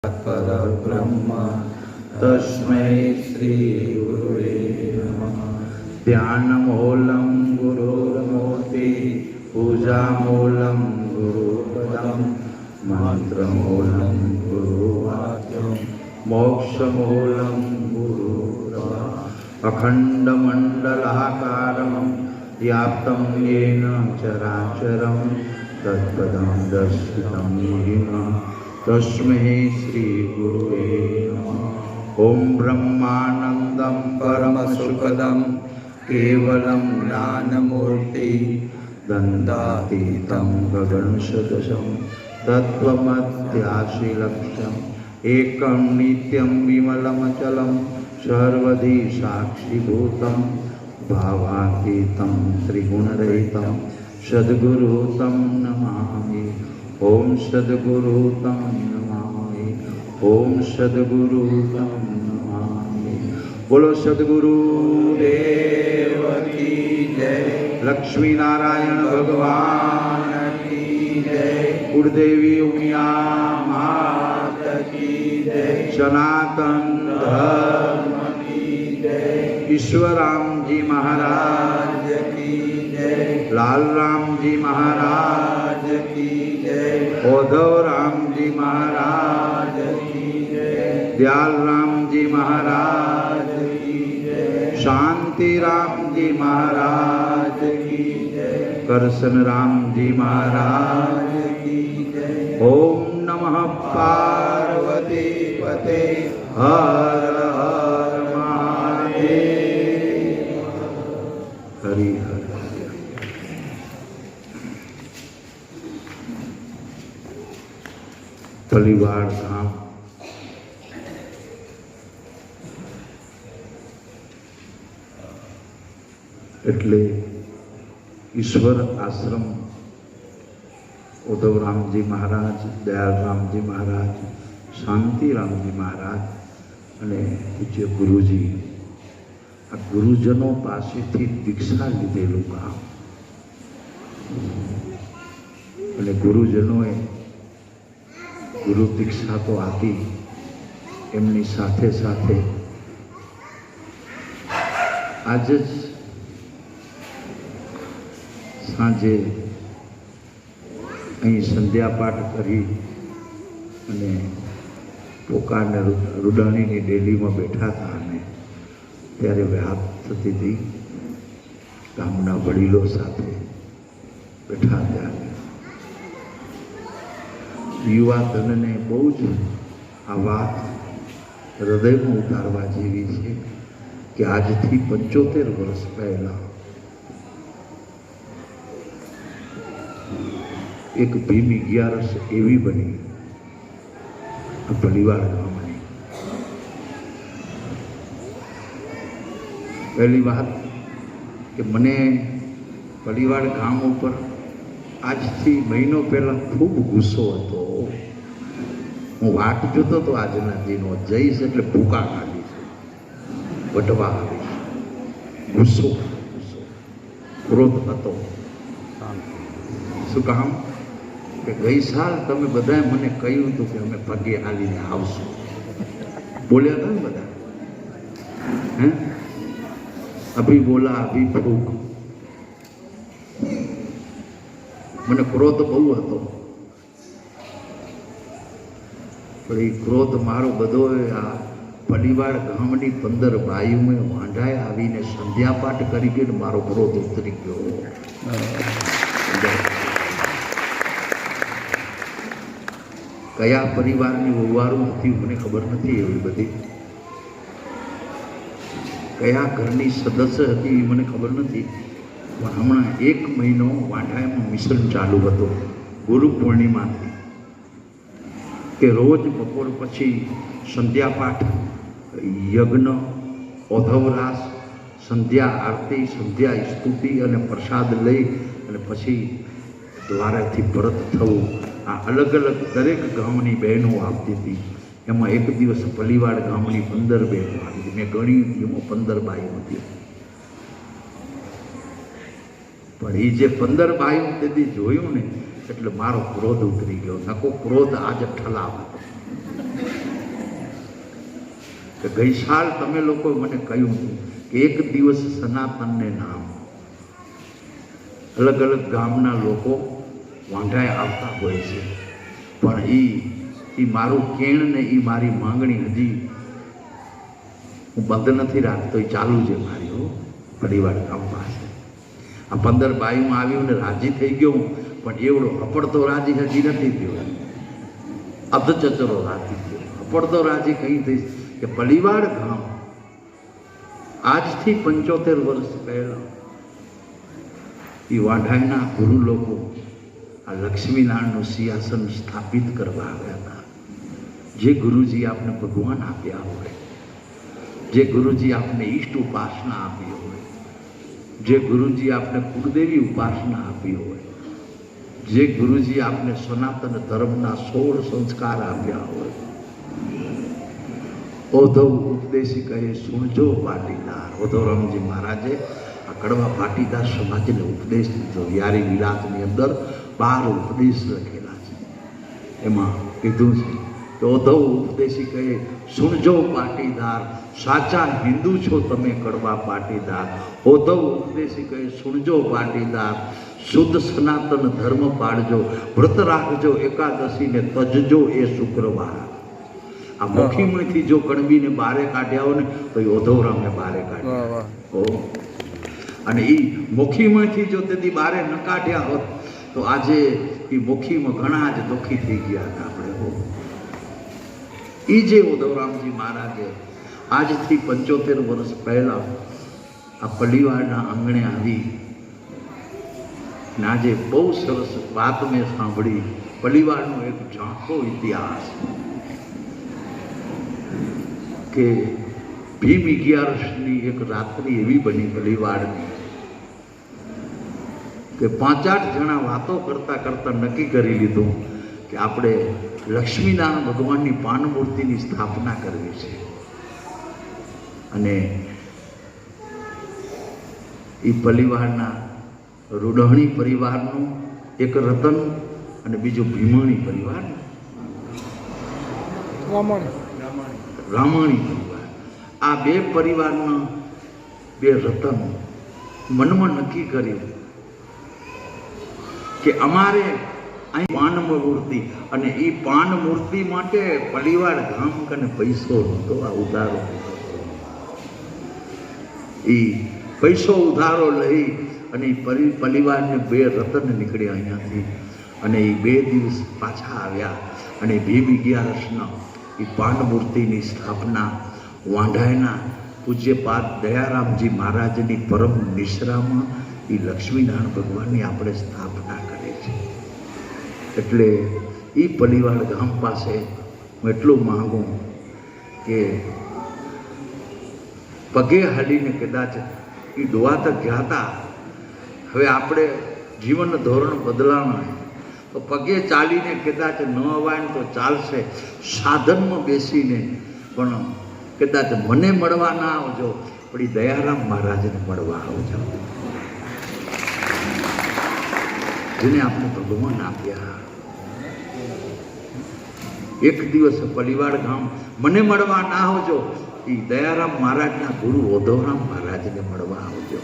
परब्रह्म तस्मै श्री गुरुवे नमः। ध्यानमूलं गुरुर्मूर्ति पूजामूलं गुरुपदं मंत्रमूलं गुरुवाक्यं मोक्षमूलं गुरुप्रभा। अखण्डमण्डलाकारं व्याप्तं येन चराचरं तत्पदं दर्शितं येन तस्मै श्री गुरुवे नमः। ओम ब्रह्मानंदं परमसुखदं केवलं ज्ञानमूर्ति दंडातीतं गगनसदृशं तत्त्वमध्यासीलक्ष्यम् एकं नित्यं विमलमचलं सर्वधी साक्षिभूतं भावातीतं त्रिगुणरहितं सद्गुरु तं नमामि। ओम सद्गुरु तं नमामि। ओम सद्गुरु तं नमामि। बोलो सद्गुरु देव की जय। लक्ष्मी नारायण भगवान की जय। कुलदेवी उमिया मात की जय। सनातन धर्म की जय। ईश्वर राम जी महाराज की जय। लाल राम जी महाराज की जय। उद्धव राम जी महाराज की जय। दयाल राम जी महाराज की जय। शांति राम जी महाराज की जय। करसन राम जी महाराज की जय। ओम नमः पार्वती पते हर हर महादेव। हरि हर। पलिवाड़ गाम એટલે ઈશ્વર આશ્રમ ઉદ્ધવ રામજી મહારાજ, દયાલ રામજી મહારાજ, શાંતિ રામજી મહારાજ અને પૂજ્ય ગુરુજી, આ ગુરુજનો પાસેથી દીક્ષા લીધેલું ગામ અને ગુરુજનોએ ગુરુ દીક્ષા તો આપી, એમની સાથે સાથે આજે જ સાંજે અહીં સંધ્યાપાઠ કરી અને પોકાને રૂડાણીની ડેલીમાં બેઠા હતા અને ત્યારે વાત થતી હતી ગામના વડીલો સાથે બેઠા ત્યારે યુવા ધનને બહુ જ આ વાત હૃદયમાં ઉતારવા જેવી છે કે આજથી 75 વર્ષ પહેલા એક ભીમ 11 એવી બની આ પલિવાડ ગામની। પહેલી વાત કે મને પલિવાડ ગામ ઉપર આજથી મહિનો પહેલા ખૂબ ગુસ્સો હતો। હું વાટ જોતો હતો આજના દિનો, જઈશ એટલે ભૂકા કાઢીશ, વટવા આવીશ। ગુસ્સો ક્રોધ હતો। શું કામ કે ગઈ સાલ તમે બધાએ મને કહ્યું હતું કે અમે પગે હાલીને આવશું, બોલ્યા હતા ને બધા, હે અભી બોલા અભી ફૂક। મને ક્રોધ બહુ હતો, પણ એ ક્રોધ મારો બધો આ પલિવાડ ગામની 15 બાયુએ વાંઢાએ આવીને સંધ્યાપાઠ કરી ગયો, મારો ક્રોધ ઉતરી ગયો। કયા પરિવારની વવારું હતી મને ખબર નથી, એવી બધી કયા ઘરની સદસ્ય હતી મને ખબર નથી, પણ હમણાં 1 મહિનો વાંઢાએમાં મિશન ચાલુ હતું ગુરુ પૂર્ણિમાથી કે રોજ બપોર પછી સંધ્યાપાઠ, યજ્ઞ, ઓધવરાસ, સંધ્યા આરતી, સંધ્યા સ્તુતિ અને પ્રસાદ લઈ અને પછી દ્વારેથી પરત થવું। આ અલગ અલગ દરેક ગામની બહેનો આપતી હતી। એમાં એક દિવસ પલિવાડ ગામની 15 બહેનો આવી હતી, મેં ગણી હતી, એમાં 15 બાઈઓ હતી। પણ એ જે 15 બાઈઓ તેથી જોયું ને એટલે મારો ક્રોધ ઉતરી ગયો, નકો ક્રોધ આજ ઠલાવ હતો। કે ગઈ સાલ તમે લોકો મને કહ્યું કે એક દિવસ સનાતનને નામ, અલગ અલગ ગામના લોકો વાંઢાએ આવતા હોય છે, પણ એ મારું કેણ ને એ મારી માંગણી હજી હું બંધ નથી રાખતો, એ ચાલુ છે મારી. હો પરિવાર ગામ પાસે આ 15 બાયુમાં આવ્યું ને રાજી થઈ ગયો હું, પણ એવડો અપડતો રાજી હજી નથી થયો, અધચચરો રાજી થયો. અપડતો રાજી કઈ થઈ કે પરિવાર ગામ આજથી 75 વર્ષ પહેલા એ વાંઢાઈના ગુરુ લોકો આ લક્ષ્મીનારાયણનું સિંહાસન સ્થાપિત કરવા આવ્યા હતા. જે ગુરુજી આપને ભગવાન આપ્યા હોય, જે ગુરુજી આપને ઈષ્ટ ઉપાસના આપી હોય, જે ગુરુજી આપને કુળદેવી ઉપાસના આપી હોય, જે ગુરુજી આપને સનાતન ધર્મના 16 સંસ્કાર આપ્યા હોય, ઉદ્ધવ ઉપદેશી કહે સુણજો પાટીદાર. ઉદ્ધવરામજી મહારાજે આ કડવા પાટીદાર સમાજને ઉપદેશ દીધો. યારી વિલાસની અંદર 12 ઉપદેશ લખેલા છે. એમાં કીધું છે કે ઉદ્ધવ ઉપદેશી કહે સુણજો પાટીદાર, સાચા હિન્દુ છો તમે કડવા પાટીદાર. ઉદ્ધવ ઉપદેશી કહે સુણજો પાટીદાર, શુદ્ધ સનાતન ધર્મ પાળજો, વ્રત રાખજો એકાદશીને તજજો એ શુક્રવાર. આ મુખીમાંથી જો કણબીને બારે કાઢ્યા હોય ને તો એ ઉદ્ધવરામને બારે કાઢ્યા. અને એ મુખીમાંથી જો તેથી બારે ન કાઢ્યા હોત તો આજે એ મુખીમાં ઘણા જ દુઃખી થઈ ગયા હતા આપણે. એ જે ઉદ્ધવરામજી મહારાજે આજથી 75 વર્ષ પહેલા આ પલ્લીવાડના આંગણે આવી ને આજે બહુ સરસ વાત મેં સાંભળી. પલ્લીવાડનો એક ઝાંખો ઇતિહાસ કે ભીમ 11ની એક રાત્રિ એવી બની પલ્લીવાડની કે 5-8 જણા વાતો કરતા કરતા નક્કી કરી લીધું કે આપણે લક્ષ્મીનારાયણ ભગવાનની પાનમૂર્તિની સ્થાપના કરવી છે. અને એ પલ્લીવાડના રૂડહણી પરિવારનું એક રતન અને બીજું ભીમણી પરિવાર, રામાણી પરિવાર, આ 2 પરિવારના 2 રતન મનમાં નક્કી કર્યું કે અમારે અહીં પાન મૂર્તિ, અને એ પાન મૂર્તિ માટે પલ્લીવાડ ગામ કને પૈસો નહોતો, આ ઉધારો. એ પૈસો ઉધારો લઈ અને પલ્લીવાડને 2 રતન નીકળ્યા અહીંયાથી, અને એ 2 દિવસ પાછા આવ્યા અને ભીમ 11ના એ પાન મૂર્તિની સ્થાપના વાંઢાઈના પૂજ્યપાદ દયારામજી મહારાજની પરમ નિશ્રામાં એ લક્ષ્મીનારાયણ ભગવાનની આપણે સ્થાપના કરી છે. એટલે એ પલ્લીવાડ ગામ પાસે હું એટલું માંગું કે પગે હાલીને કદાચ એ ડોવા તો ગયા હતા, હવે આપણે જીવન ધોરણ બદલાવવા તો પગે ચાલીને કદાચ ન અવાય ને તો ચાલશે, સાધનમાં બેસીને પણ કદાચ મને મળવા ના આવજો, પણ એ દયારામ મહારાજને મળવા આવજો, જેને આપણે ભગવાન આપ્યા. એક દિવસ પલ્લીવાડ ગામ મને મળવા ના આવજો, એ દયારામ મહારાજના ગુરુ ઉદ્ધવરામ મહારાજને મળવા આવજો.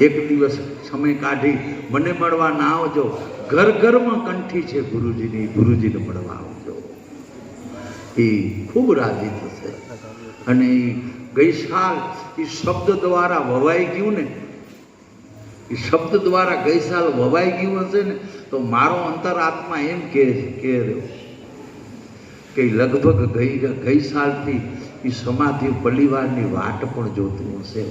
એક દિવસ સમય કાઢી મને મળવા ના આવજો, ઘર ઘરમાં કંઠી છે ગુરુજીની, ગુરુજીને મળવા આવજો. એ ખૂબ રાજી થશે. અને ગઈ સાલ એ શબ્દ દ્વારા વવાઈ ગયું ને, એ શબ્દ દ્વારા ગઈ સાલ વવાઈ ગયું હશે ને, તો મારો અંતરાત્મા એમ કે રહ્યો કે લગભગ ગઈ સાલથી એ સમાધિ પલ્લીવાડની વાટ પણ જોતું હશે.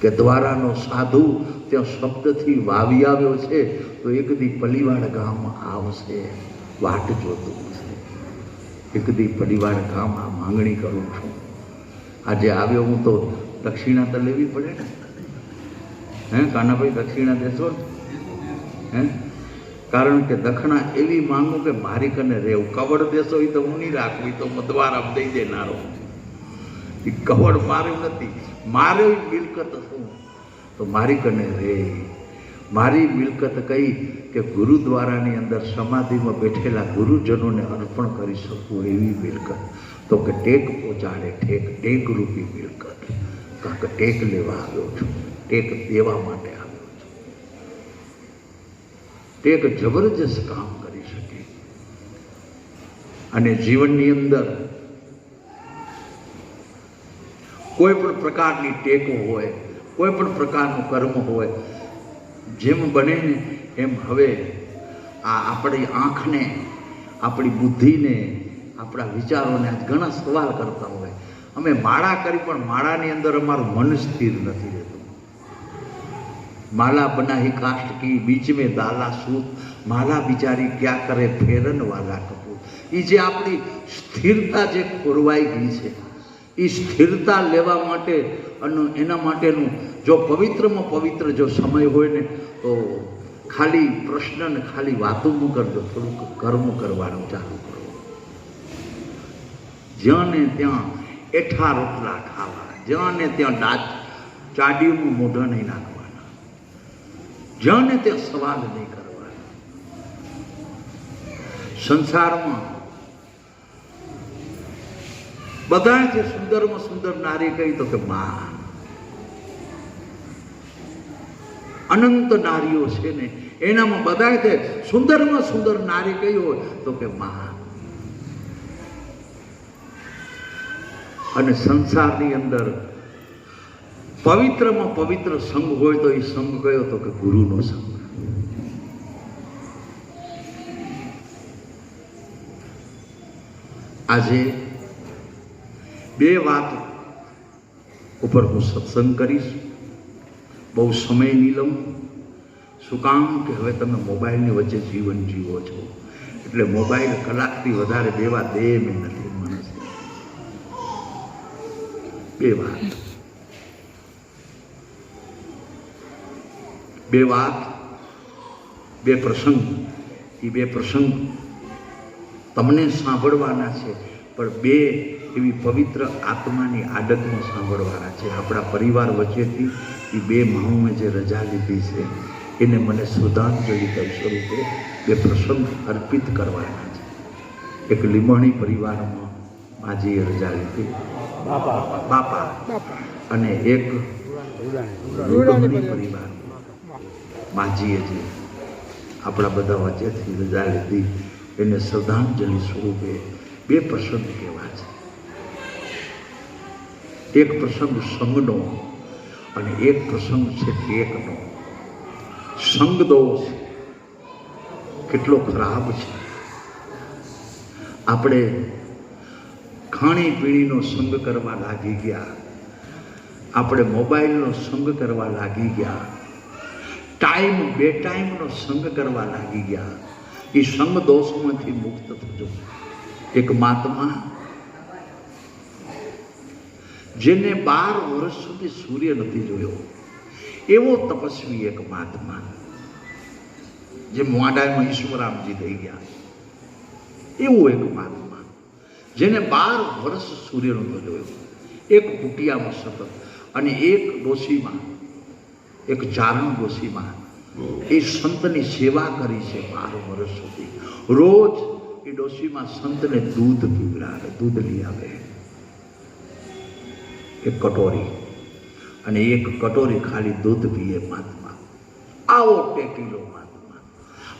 કે દ્વારાનો સાધુ ત્યાં શબ્દથી વાવી આવ્યો છે તો એક દી પલ્લીવાડ ગામ આવશે, વાટ જોતું હશે. એક દી પલ્લીવાડ ગામ આ માંગણી કરું છું. આજે આવ્યો હું તો દક્ષિણા તો લેવી પડે ને, હે કાનાભાઈ? દક્ષિણા દેશો ને? કારણ કે દક્ષિણા એવી માંગુ કે મારી કને રહેવું. કવડ દેશો એ તો હું નહીં રાખવી, તો મધવારામ દઈ દેનારો. એ કવડ મારું નથી, મારે મિલકત શું, તો મારી કને રે. મારી મિલકત કઈ કે ગુરુદ્વારાની અંદર સમાધિમાં બેઠેલા ગુરુજનોને અર્પણ કરી શકું એવી મિલકત. તો કે ટેક પહોંચાડે ઠેક, ટેક રૂપી મિલકત. કારણ કે ટેક લેવા આવ્યો છું, ટેક દેવા માટે આવ્યો છું. ટેક જબરજસ્ત કામ કરી શકે. અને જીવનની અંદર કોઈ પણ પ્રકારની ટેકો હોય, કોઈ પણ પ્રકારનું કર્મ હોય, જેમ બને ને એમ હવે આપણી આંખને, આપણી બુદ્ધિને, આપણા વિચારોને ઘણા સવાલ કરતા હોય. અમે માળા કરી પણ માળાની અંદર અમારું મન સ્થિર નથી રહેતું. માલા બનાહી કાષ્ટ કી બીચ મેં દાલા સૂત, માલા બિચારી ક્યાં કરે ફેરન વાલા કપૂર. એ જે આપણી સ્થિરતા જે ખોરવાઈ ગઈ છે, એ સ્થિરતા લેવા માટે અને એના માટેનું જો પવિત્રમાં પવિત્ર જો સમય હોય ને તો ખાલી પ્રશ્ન ને ખાલી વાતો ન કરજો, થોડુંક કર્મ કરવાનું ચાલુ કરો. જ્યાં ને ત્યાં એઠા રોટલા ખાવા, જ્યાં ને ત્યાં ચાડીઓનું મોઢા નહીં નાખવાના, જ્યાં ને ત્યાં સવાલ નહીં કરવાના. સંસારમાં બધા જે સુંદરમાં સુંદર નારી કહી તો કે માં. અનંત નારીઓ છે ને એનામાં બધા જે સુંદરમાં સુંદર નારી કહી હોય તો કે માં. અને સંસારની અંદર પવિત્રમાં પવિત્ર સંઘ હોય તો એ સંઘ કયો તો કે ગુરુનો સંઘ. આજે બે વાત ઉપર હું સત્સંગ કરીશ. બહુ સમય નહીં લઉં. શું કામ કે હવે તમે મોબાઈલની વચ્ચે જીવન જીવો છો, એટલે મોબાઈલ કલાકથી વધારે બેવા દે મેં નથી માણસ. બે વાત, બે પ્રસંગ. એ બે પ્રસંગ તમને સાંભળવાના છે, પણ બે એવી પવિત્ર આત્માની આદતમાં સાંભળવાના છે. આપણા પરિવાર વચ્ચેથી એ બે માઉએ જે રજા લીધી છે એને મને શ્રદ્ધાંજલિ સ્વરૂપે બે પ્રસંગ અર્પિત કરવાના છે. એક લીમણી પરિવારમાં માજીએ રજા લીધી, બાપા, અને એક રૂડમણી પરિવારમાં માજીએ જે આપણા બધા વચ્ચેથી રજા લીધી એને શ્રદ્ધાંજલિ સ્વરૂપે બે પ્રસંગ કહેવા છે. એક પ્રસંગ સંઘનો અને એક પ્રસંગ છે ટેકનો. સંઘ દોષ કેટલો ખરાબ છે. આપણે ખાણીપીણીનો સંગ કરવા લાગી ગયા, આપણે મોબાઈલનો સંગ કરવા લાગી ગયા, બે ટાઈમનો સંગ કરવા લાગી ગયા. એ સંગ દોષમાંથી મુક્ત થજો. એક મહાત્મા જેને 12 વર્ષ સુધી સૂર્ય નથી જોયો એવો તપસ્વી એક મહાત્મા, જે મોડામાં ઈશ્વરામજી થઈ ગયા એવું એક મહાત્મા, જેને 12 વર્ષ સૂર્ય નહોતો જોયો, એક કુટિયામાં સતત. અને એક ડોશીમાં, એક ચારણ ડોશીમાં એ સંતની સેવા કરી છે 12 વર્ષ સુધી. રોજ એ ડોશીમાં સંતને દૂધ પીવડાવે, દૂધ લઈ આવે એક કટોરી, અને એક કટોરી ખાલી દૂધ પીએ મહાત્મા. આવો ટેકીલો મહાત્મા.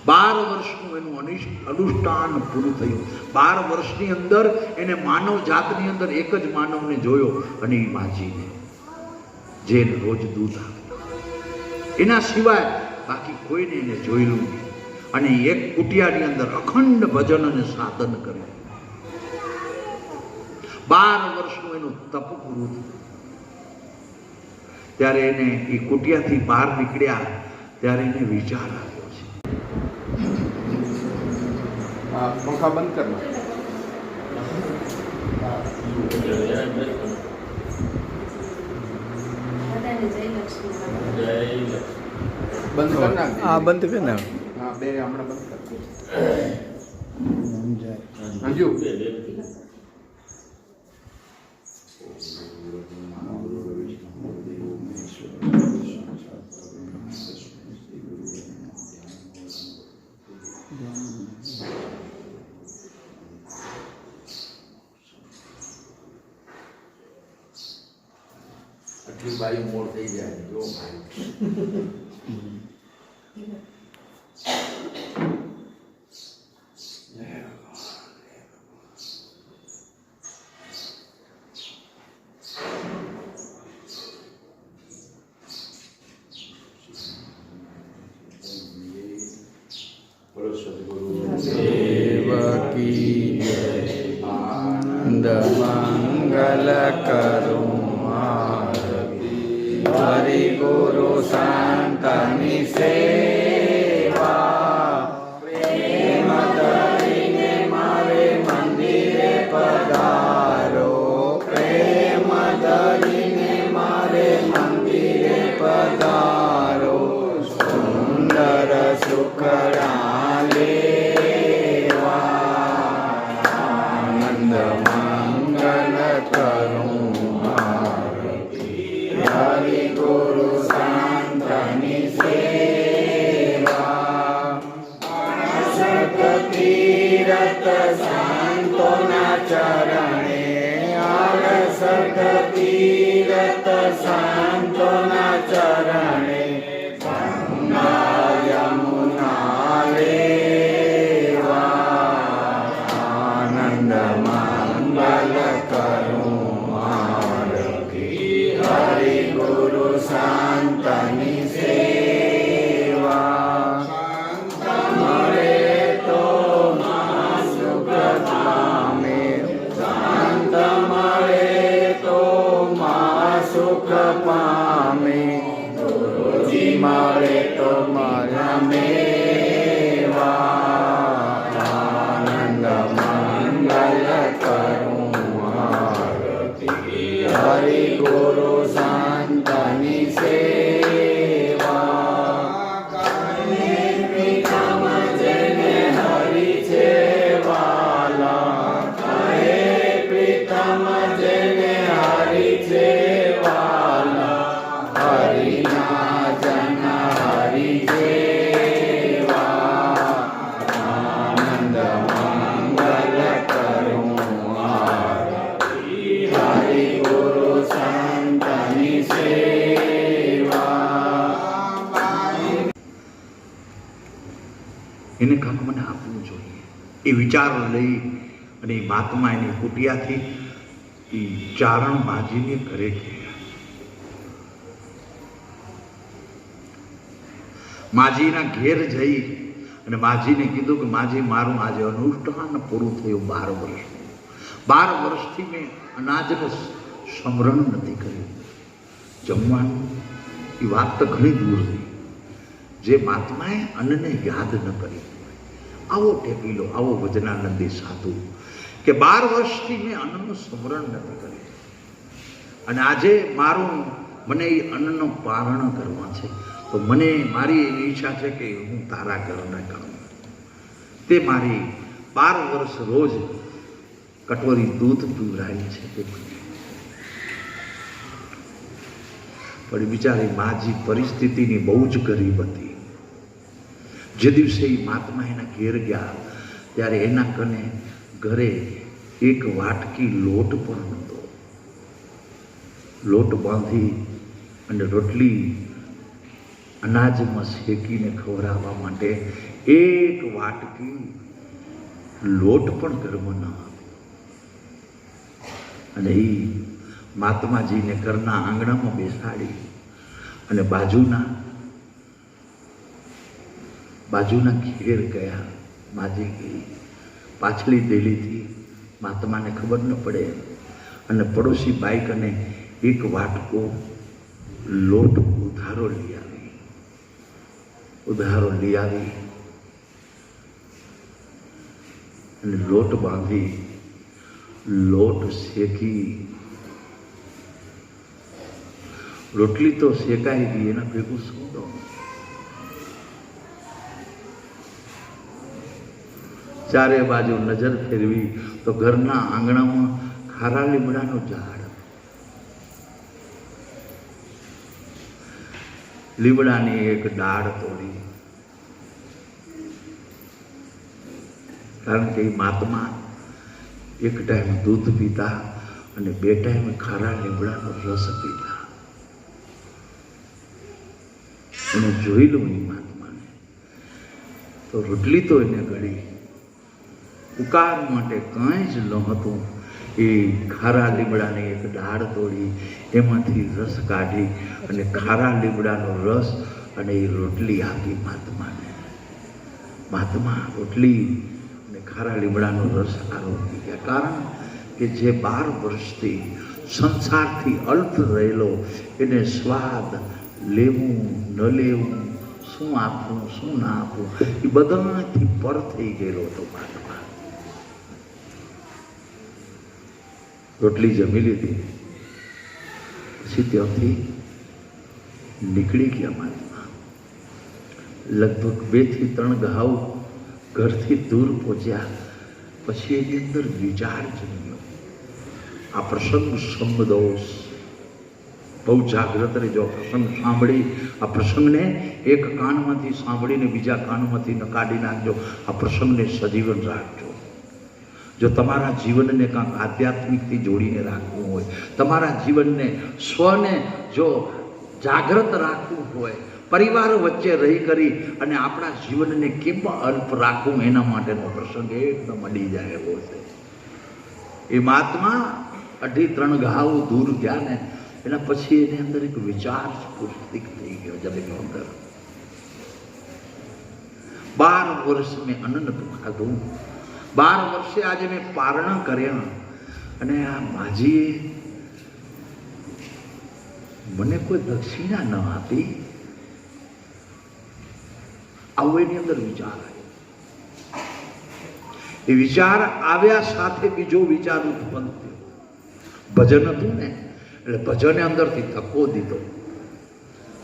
12 વર્ષનું એનું અનુષ્ઠાન પૂરું થયું. 12 વર્ષની અંદર એને માનવ જાતની અંદર એક જ માનવને જોયો, અને એ માજીને, જેને રોજ દૂધ આપે. એના સિવાય બાકી કોઈને એને જોયેલું નહીં. અને એક કુટિયાની અંદર અખંડ ભજન અને સાધન કર્યું. 12 વર્ષનું એનું તપ પૂરું થયું. ત્યારે એને એ કુટિયાથી બહાર નીકળ્યા ત્યારે એને વિચાર આવ્યો છે. પંખા બંધ કરના. બંધ કરના. હા, બંધ કર ના. હા, બે હમણાં બંધ કર. અંજુ બાઈ મોડ થઈ જાય જો દેવકી આનંદ મંગલ કરું આરતી હરિ ગુરુ સંતની સેવા પ્રેમ ધરીને મારે મંદિરે પધારો પ્રેમ ધરીને મારે મંદિરે પધારો સુંદર સુખડા લેવા આનંદ મંગલ કરું આરતી હરિ ગુરુ સંતની સેવા તીરથ સંતોના ચરણે આળસત તીરથ સંતોના ચરણે ગંગા યમુના લેવા આનંદ મંગલ કરું આરતી હરિ ગુરુ સંતની સેવા મળે તો માં સુખ પામે શાંત મળે તો માં સુખ પામે ગુરુજી મળે તો મારા મેવા આનંદ મંગલ કરું આરતી હરિ ગુરુ સંતની સેવા પ્રીતમ જેને હરિ છે વાલા કહે પ્રીતમ જેને હરિ છે વાલા હરિના જન હરિ જેવા આનંદ મંગલ કરું આરતી હરિ ગુરુ સંતની સેવા એને કાંક મને આપવું જોઈએ એ વિચાર લઈ અને એ મહાત્મા એની કુટિયાથી એ ચારણ માજીને ઘરે ગયા. માજીના ઘેર જઈ અને માજીને કીધું કે માજી મારું આજે અનુષ્ઠાન પૂરું થયું 12 વર્ષ. 12 વર્ષથી મેં અનાજનું સમરણ નથી કર્યું, જમવાનું એ વાત તો ઘણી દૂર થઈ. જે મહાત્માએ અન્નને યાદ ન કરી, આવો ટેપીલો, આવો વજનાનંદી સાધુ કે 12 વર્ષથી મેં અન્નનું સ્મરણ નથી કર્યું અને આજે મને એ અન્નનો પારણ કરવા છે, તો મને મારી એવી ઈચ્છા છે કે હું તારા ઘરને કરું. તે મારી 12 વર્ષ રોજ કટોરી દૂધ પીવડાવી છે તે મને. પણ બિચારી માજી પરિસ્થિતિની બહુ જ ગરીબ હતી. જે દિવસે એ મહાત્મા એના ઘેર ગયા ત્યારે એના કને ઘરે એક વાટકી લોટ પણ નહોતો. લોટ બાંધી અને રોટલી અનાજમાં શેકીને ખવડાવવા માટે એક વાટકી લોટ પણ ઘરમાં ન હતો. અને એ મહાત્માજીને ઘરના આંગણામાં બેસાડી અને બાજુના ઘેર ગયા. માજી ગઈ પાછલી ડેલીથી, મહાત્માને ખબર ન પડે, અને પડોશી બાઈક અને એક વાટકો લોટ ઉધારો લઈ આવી અને લોટ બાંધી લોટ શેકી. રોટલી તો શેકાઈ ગઈ, એના ભેગું શું દો. ચારે બાજુ નજર ફેરવી તો ઘરના આંગણામાં ખારા લીમડાનું ઝાડ. લીમડાની એક ડાળ તોડી, કારણ કે એ મહાત્મા એક ટાઈમ દૂધ પીતા અને 2 ટાઈમ ખારા લીમડાનો રસ પીતા. એને જોઈ લઉં એ મહાત્માને. તો રોટલી તો એને ગળી, ઉકાર માટે કાંઈ જ ન હતું. એ ખારા લીમડાની એક ડાળ તોડી એમાંથી રસ કાઢી અને ખારા લીમડાનો રસ અને એ રોટલી આપી મહાત્માને. મહાત્મા રોટલી અને ખારા લીમડાનો રસ આરોપી ગયા. કારણ કે જે 12 વર્ષથી સંસારથી અલ્પ રહેલો એને સ્વાદ લેવું ન લેવું, શું આપવું શું ના આપવું, એ બધાથી પર થઈ ગયેલો હતો મહાત્મા. રોટલી જમી લીધી પછી ત્યાંથી નીકળી ગયા મહાત્મા. લગભગ 2 થી 3 ગાઉ ઘરથી દૂર પહોંચ્યા પછી એની અંદર વિચાર જન્મ્યો. આ પ્રસંગ સમદોષ, બહુ જાગ્રત રહેજો. પ્રસંગ સાંભળી, આ પ્રસંગને એક કાનમાંથી સાંભળીને બીજા કાનમાંથી ન કાઢી નાખજો. આ પ્રસંગને સજીવન રાખજો. જો તમારા જીવનને કાંઈક આધ્યાત્મિકથી જોડીને રાખવું હોય, તમારા જીવનને સ્વને જો જાગ્રત રાખવું હોય, પરિવાર વચ્ચે રહી કરી અને આપણા જીવનને કેમ અલ્પ રાખવું, એના માટેનો પ્રસંગ એકદમ અડી જાય એવો છે. એ મહાત્મા 2.5-3 ગાઉ દૂર ગયા ને એના પછી એની અંદર એક વિચાર સ્ફુર્તિક થઈ ગયો જમીન અંદર. 12 વર્ષ મેં અન્ન નતું ખાધું, 12 વર્ષે આજે મેં પારણા કર્યા અને આ માજીએ મને કોઈ દક્ષિણા ન આપી. આવો એની અંદર વિચાર આવ્યો. એ વિચાર આવ્યા સાથે બીજો વિચાર ઉત્પન્ન થયો. ભજન હતું ને એટલે ભજને અંદરથી ધક્કો દીધો.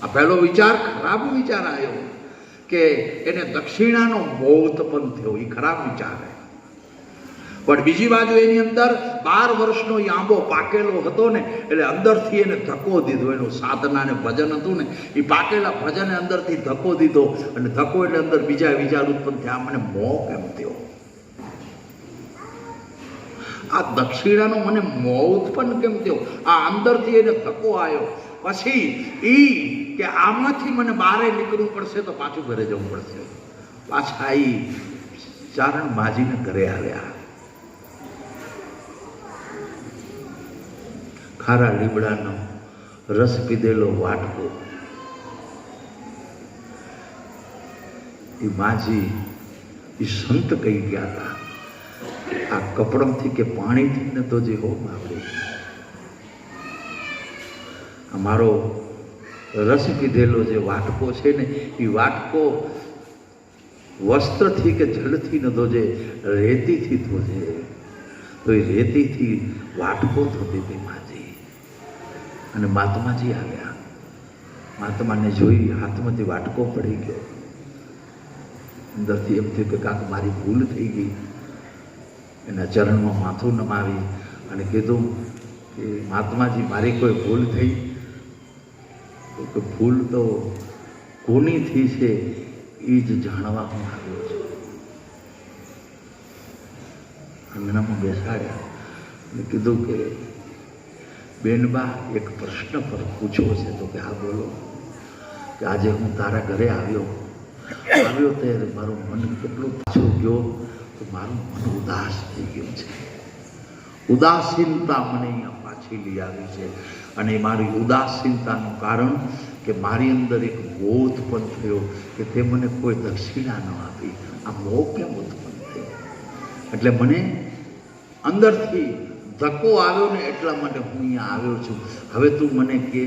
આ પહેલો વિચાર ખરાબ વિચાર આવ્યો કે એને દક્ષિણાનો મોહ ઉત્પન્ન થયો, એ ખરાબ વિચાર. પણ બીજી બાજુ એની અંદર 12 વર્ષનો એ આંબો પાકેલો હતો ને એટલે અંદરથી એને ધક્કો દીધો. એનું સાધના ને ભજન હતું ને એ પાકેલા ભજને અંદરથી ધક્કો દીધો અને ધક્કો એટલે અંદર બીજા વિચાર ઉત્પન્ન થયા. મને મોહ કેમ થયો? આ દક્ષિણાનો મને મોહ ઉત્પન્ન કેમ થયો? આ અંદરથી એને ધક્કો આવ્યો. પછી કે આમાંથી મને બહાર નીકળવું પડશે તો પાછું ઘરે જવું પડશે. પાછા એ ચારણ માજીને ઘરે આવ્યા. ખારા લીમડાનો રસ પીધેલો વાટકો એ માજી એ સંત કહી ગયા હતા, આ કપડમથી કે પાણીથી ને તો જે હો માવડે, અમારો રસ પીધેલો જે વાટકો છે ને એ વાટકો વસ્ત્રથી કે જળથી ન ધોજે, રેતીથી ધોજે. તો એ રેતીથી વાટકો ધોતી હતી માજી. અને મહાત્માજી આવ્યા. મહાત્માને જોઈ હાથમાંથી વાટકો પડી ગયો. અંદરથી એમ થયું કે કાંક મારી ભૂલ થઈ ગઈ. એના ચરણમાં માથું નમાવી અને કીધું કે મહાત્માજી મારી કોઈ ભૂલ થઈ? તો ભૂલ તો કોની થઈ છે એ જ જાણવા હું આવ્યો છું. આંગણામાં બેસાડ્યા અને કીધું કે બેનબા એક પ્રશ્ન પર પૂછવો છે. તો કે હા બોલો. કે આજે હું તારા ઘરે આવ્યો ત્યારે મારું મન કેટલું પાછું ગયો તો મારું મન ઉદાસ થઈ ગયું છે. ઉદાસીનતા મને અહીંયા પાછી લઈ આવી છે. અને મારી ઉદાસીનતાનું કારણ કે મારી અંદર એક મોહ ઉત્પન્ન થયો કે તે મને કોઈ દક્ષિણા ન આપી. આ મોહ કેમ ઉત્પન્ન થયો? એટલે મને અંદરથી ધક્કો આવ્યો ને એટલા માટે હું અહીંયા આવ્યો છું. હવે તું મને કે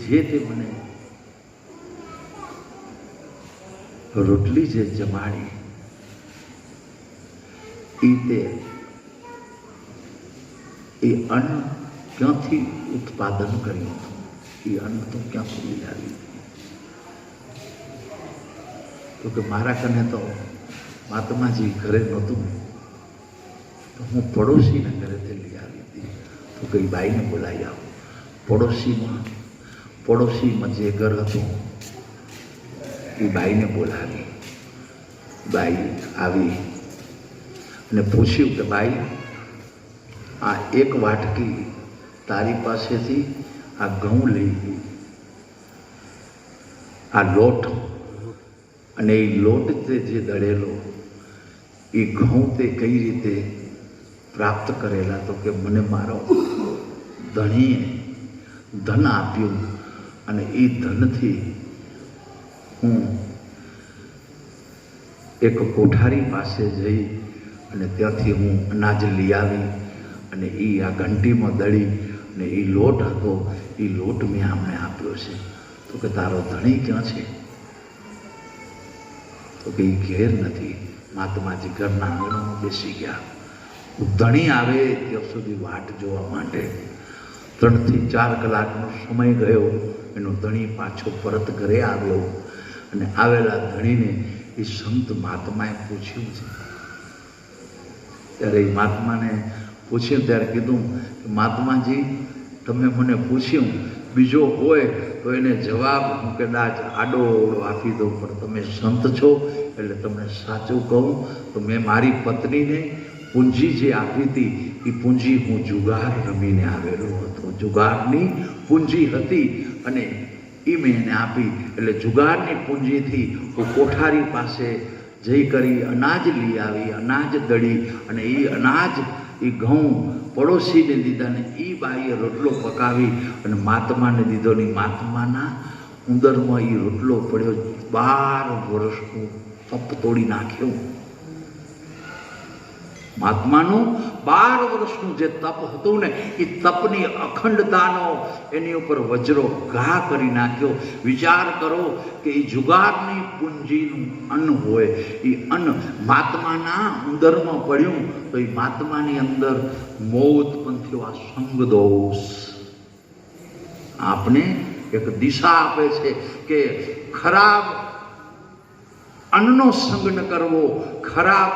જે તે મને રોટલી જે જમાડી એ અન્ન ક્યાંથી ઉત્પાદન કર્યું હતું? એ અન્ન તો ક્યાંથી લઈ આવી? તો કે મારા કને તો મહાત્માજી ઘરે નહોતું તો હું પડોશીના ઘરેથી લઈ આવી હતી. તો કઈ બાઈને બોલાવી આવો. પડોશીમાં જે ઘર હતું એ બાઈને બોલાવી. બાઈ આવી અને પૂછ્યું કે બાઈ, આ એક વાટકી તારી પાસેથી આ ઘઉં લઈ ગઈ, આ લોટ અને એ લોટ તે જે દળેલો એ ઘઉં તે કઈ રીતે પ્રાપ્ત કરેલા? તો કે મને મારો ધણીએ ધન આપ્યું અને એ ધનથી હું એક કોઠારી પાસે જઈ અને ત્યાંથી હું અનાજ લઈ આવી અને એ આ ઘંટીમાં દળી અને એ લોટ હતો એ લોટ મેં આમને આપ્યો છે. તો કે તારો ધણી ક્યાં છે? તો કે એ ઘેર નથી. મહાત્માજી ઘરના આંગણામાં બેસી ગયા. ધણી આવે ત્યાં સુધી વાટ જોવા માટે 3 થી 4 કલાકનો સમય ગયો. એનો ધણી પાછો પરત ઘરે આવ્યો અને આવેલા ધણીને એ સંત મહાત્માએ પૂછ્યું છે. ત્યારે એ મહાત્માને પૂછ્યું ત્યારે કીધું કે મહાત્માજી તમે મને પૂછ્યું, બીજો હોય તો એને જવાબ હું કદાચ આડો અવળો આપી દઉં, પણ તમે સંત છો એટલે તમને સાચું કહું તો મેં મારી પત્નીને પૂંજી જે આપી હતી એ પૂંજી હું જુગાર રમીને આવેલો હતો. જુગારની પૂંજી હતી અને એ મેં એને આપી. એટલે જુગારની પૂંજીથી હું કોઠારી પાસે જઈ કરી અનાજ લઈ આવી, અનાજ દળી અને એ અનાજ એ ઘઉં પડોશીને દીધા ને એ બાઈએ રોટલો પકાવી અને મહાત્માને દીધો ને મહાત્માના ઉંદરમાં એ રોટલો પડ્યો. 12 વર્ષનું તપ તોડી નાખ્યું. મહાત્માનું 12 વર્ષનું જે તપ હતું ને એ તપની અખંડતાનો એની ઉપર વજ્રો ઘા કરી નાખ્યો. વિચાર કરો કે એ જુગારની પૂંજીનું અન્ન હોય, એ અન્ન મહાત્માના ઉંદરમાં પડ્યું તો એ મહાત્માની અંદર મોહ ઉત્પન્ન થયો. આ સંગ દોષ આપને એક દિશા આપે છે કે ખરાબ અન્નનો સંગ ન કરવો, ખરાબ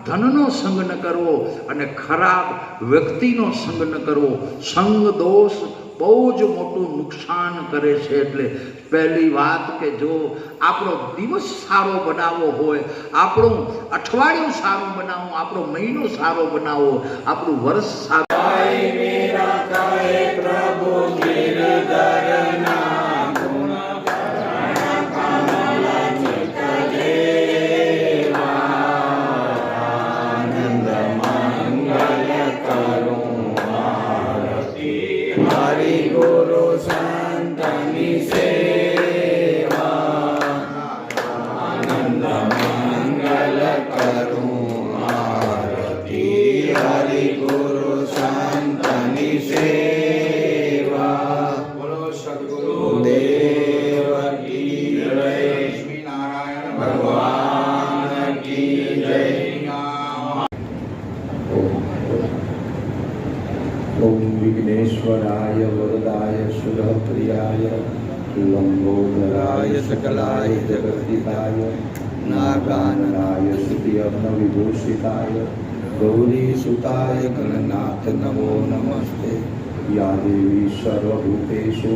ધનનો સંગ ન કરવો અને ખરાબ વ્યક્તિનો સંગ ન કરવો. સંગ દોષ બહુ જ મોટું નુકસાન કરે છે. એટલે પહેલી વાત કે જો આપણો દિવસ સારો બનાવવો હોય, આપણું અઠવાડિયું સારું બનાવવું, આપણો મહિનો સારો બનાવવો, આપણું વર્ષ સારું. પ્રભુ ગિરધરના ગુરુ સંતની સેવા આનંદ મંગલ કરું આરતી. હરિ ગુરુ સંતની સેવા. બોલો સદગુરુ દેવ કી જય. લક્ષ્મી નારાયણ ભગવાન કી જય. ओम विघ्नेश्वराय वरदाय सुरप्रियाय लंबोदराय सकलाय जगद्दिताय नागाननाय स्तुति विभूषिताय गौरी सुताय गणनाथ नमो नमस्ते. या देवी सर्वभूतेषु